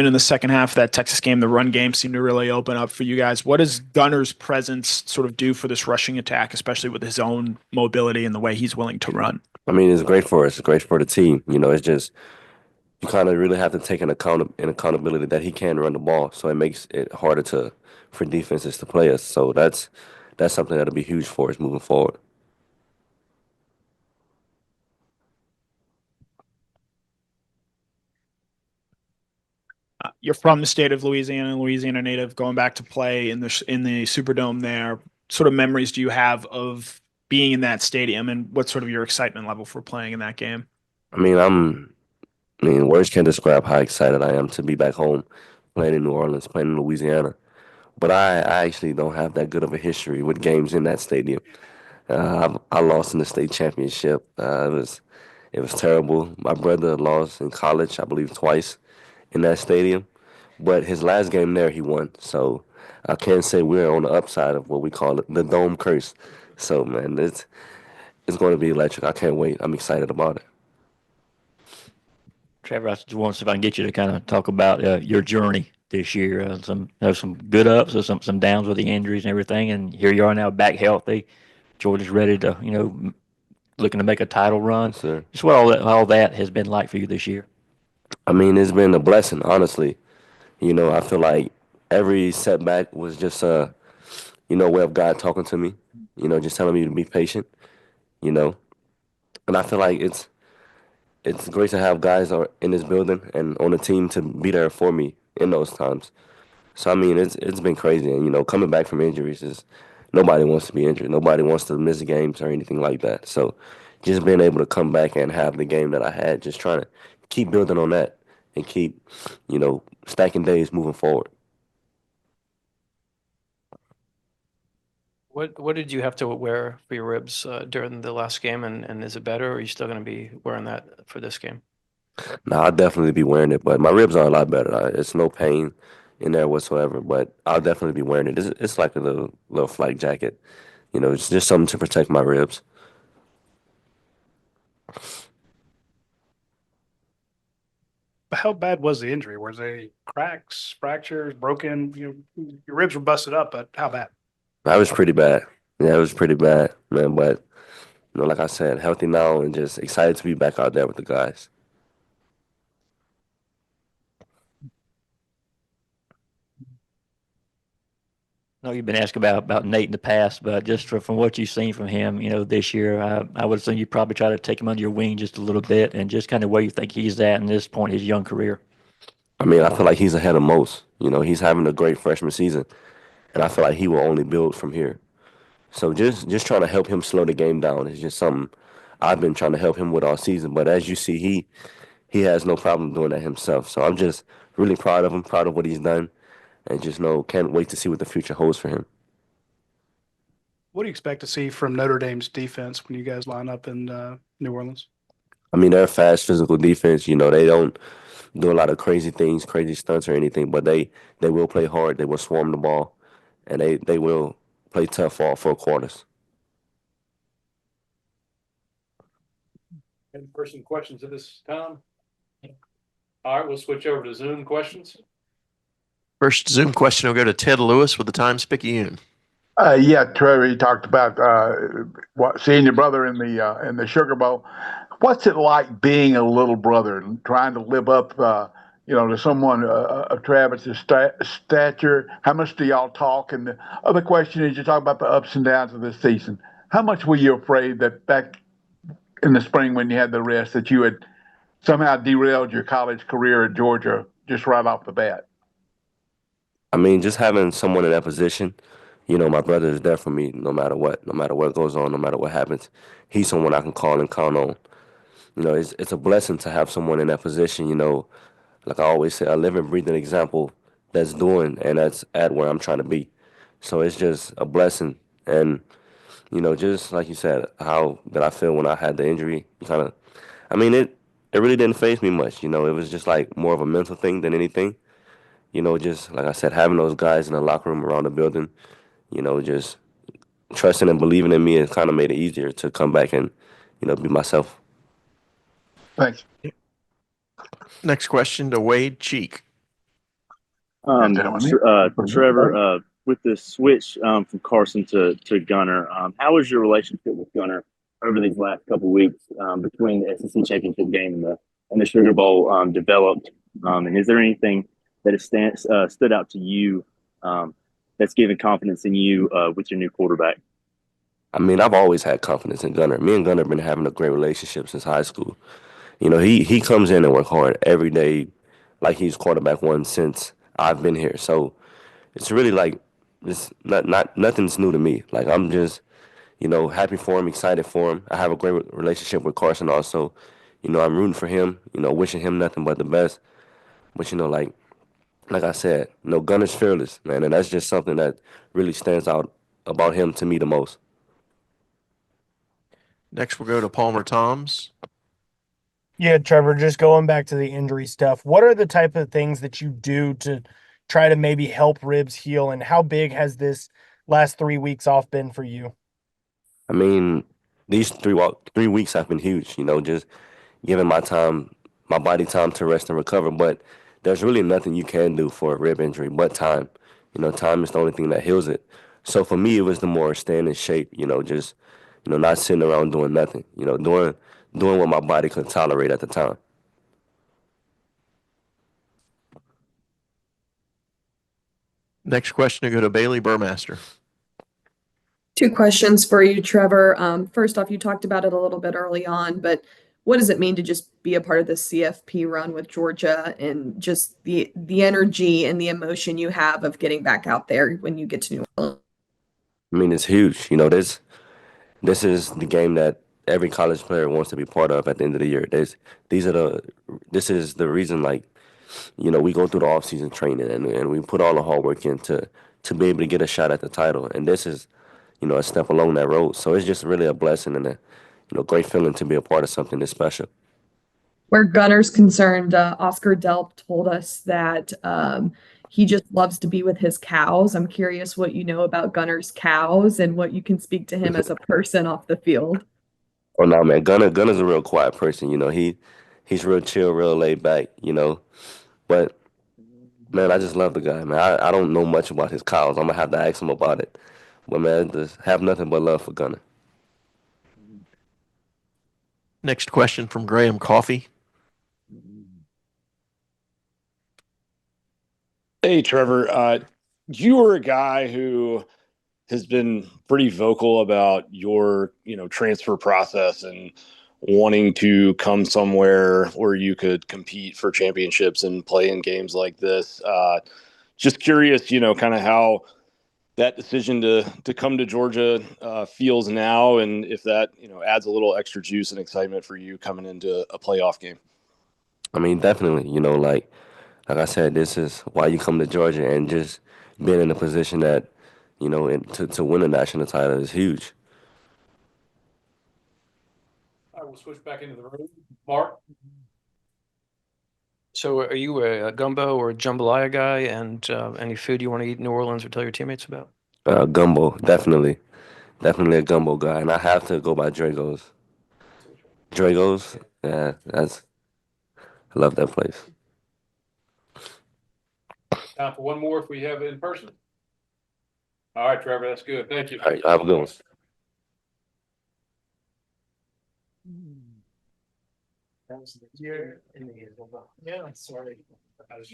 in the second half of that Texas game, the run game seemed to really open up for you guys. What does Gunner's presence sort of do for this rushing attack, especially with his own mobility and the way he's willing to run? I mean, it's great for us. It's great for the team. It's just you kind of really have to take an accountability that he can run the ball. So it makes it harder to for defenses to play us. So that's something that'll be huge for us moving forward. You're from the state of Louisiana, Louisiana native, going back to play in the Superdome there. Sort of memories do you have of being in that stadium, and what's sort of your excitement level for playing in that game? I mean, words can't describe how excited I am to be back home, playing in New Orleans, playing in Louisiana. But I actually don't have that good of a history with games in that stadium. I lost in the state championship. It was terrible. My brother lost in college, I believe, twice in that stadium. But his last game there, he won. So I can't say we're on the upside of what we call it, the dome curse. So man, it's going to be electric. I can't wait. I'm excited about it. Trevor, I just want to see if I can get you to kind of talk about your journey this year. Some good ups, some downs with the injuries and everything, and here you are now back healthy. Georgia's ready to, looking to make a title run. Yes, sir. Just what all that has been like for you this year. I mean, it's been a blessing, honestly. I feel like every setback was just a way of God talking to me. Just telling me to be patient. You know, and I feel like it's great to have guys in this building and on the team to be there for me in those times. So I mean, it's been crazy, and coming back from injuries is nobody wants to be injured. Nobody wants to miss games or anything like that. So just being able to come back and have the game that I had, just trying to keep building on that and keep, stacking days moving forward. What did you have to wear for your ribs during the last game, and is it better, or are you still going to be wearing that for this game? Now I'll definitely be wearing it, but my ribs are a lot better. It's no pain in there whatsoever, but I'll definitely be wearing it. It's like a little flight jacket. It's just something to protect my ribs. But how bad was the injury? Was they cracks, fractures, broken? Your ribs were busted up, but how bad? That was pretty bad. Yeah, it was pretty bad, man. But like I said, healthy now and just excited to be back out there with the guys. I know you've been asked about Nate in the past, but just from what you've seen from him, this year, I would assume you probably try to take him under your wing just a little bit and just kind of where you think he's at in this point in his young career. I mean, I feel like he's ahead of most. He's having a great freshman season, and I feel like he will only build from here. So just trying to help him slow the game down is just something I've been trying to help him with all season. But as you see, he has no problem doing that himself. So I'm just really proud of him, proud of what he's done, and just can't wait to see what the future holds for him. What do you expect to see from Notre Dame's defense when you guys line up in New Orleans? I mean, they're a fast, physical defense. They don't do a lot of crazy things, crazy stunts or anything, but they will play hard. They will swarm the ball, and they will play tough for all 4 quarters. Any person questions at this time? All right, we'll switch over to Zoom questions. First Zoom question will go to Ted Lewis with the Times-Picayune. Yeah, Trevor, you talked about seeing your brother in the Sugar Bowl. What's it like being a little brother and trying to live up, to someone of Travis's stature? How much do y'all talk? And the other question is, you talk about the ups and downs of this season. How much were you afraid that back in the spring when you had the rest that you had somehow derailed your college career at Georgia just right off the bat? I mean, just having someone in that position, my brother is there for me no matter what goes on, no matter what happens. He's someone I can call and count on. It's a blessing to have someone in that position. Like I always say, a living, breathing example that's doing and that's at where I'm trying to be. So it's just a blessing. And, just like you said, how did I feel when I had the injury? I mean, it really didn't faze me much. It was just like more of a mental thing than anything. Just like I said, having those guys in the locker room around the building, just trusting and believing in me, it kind of made it easier to come back and, be myself. Thanks. Next question to Wade Cheek. Trevor, with the switch from Carson to Gunner, how was your relationship with Gunner over these last couple of weeks between the SEC championship game and the Sugar Bowl developed? And is there anything that has stood out to you that's given confidence in you with your new quarterback? I mean, I've always had confidence in Gunner. Me and Gunner have been having a great relationship since high school. You know, he comes in and work hard every day like he's quarterback one since I've been here. So it's really like it's not nothing's new to me. Like I'm just, you know, happy for him, excited for him. I have a great relationship with Carson also. You know, I'm rooting for him, you know, wishing him nothing but the best. But you know, like I said, you know, Gunner's fearless, man, and that's just something that really stands out about him to me the most. Next, we'll go to Palmer Toms. Yeah, Trevor, just going back to the injury stuff, what are the type of things that you do to try to maybe help ribs heal, and how big has this last 3 weeks off been for you? I mean, these 3 weeks have been huge, you know, just giving my body time to rest and recover. But there's really nothing you can do for a rib injury but time. You know, time is the only thing that heals it. So for me, it was the more staying in shape, you know, just, you know, not sitting around doing nothing, you know, doing what my body could tolerate at the time. Next question, to go to Bailey Burmaster. Two questions for you, Trevor. First off, you talked about it a little bit early on, but what does it mean to just be a part of the CFP run with Georgia, and just the energy and the emotion you have of getting back out there when you get to New Orleans? I mean, it's huge. You know, this is the game that every college player wants to be part of at the end of the year. This is the reason, like, you know, we go through the off-season training and we put all the hard work in to be able to get a shot at the title. And this is, you know, a step along that road. So it's just really a blessing and a, you know, great feeling to be a part of something this special. Where Gunner's concerned, Oscar Delp told us that he just loves to be with his cows. I'm curious what you know about Gunner's cows and what you can speak to him as a person off the field. Oh no, man, Gunner's a real quiet person. You know, he's real chill, real laid back. You know, but man, I just love the guy, man. I don't know much about his cows. I'm gonna have to ask him about it. But man, just have nothing but love for Gunner. Next question from Graham Coffey. Hey, Trevor. You were a guy who has been pretty vocal about your, transfer process and wanting to come somewhere where you could compete for championships and play in games like this. Just curious, kind of how that decision to come to Georgia feels now, and if that, adds a little extra juice and excitement for you coming into a playoff game. I mean, definitely. You know, like I said, this is why you come to Georgia, and just being in a position that, you know, to win a national title is huge. I will switch back into the room. Mark? So are you a gumbo or a jambalaya guy, and any food you want to eat in New Orleans or tell your teammates about? Gumbo, definitely a gumbo guy, and I have to go by Drago's. Drago's, yeah, I love that place. Time for one more if we have it in person. All right, Trevor, that's good. Thank you. All right, have a good one. That was the year in the yeah, sorry. I was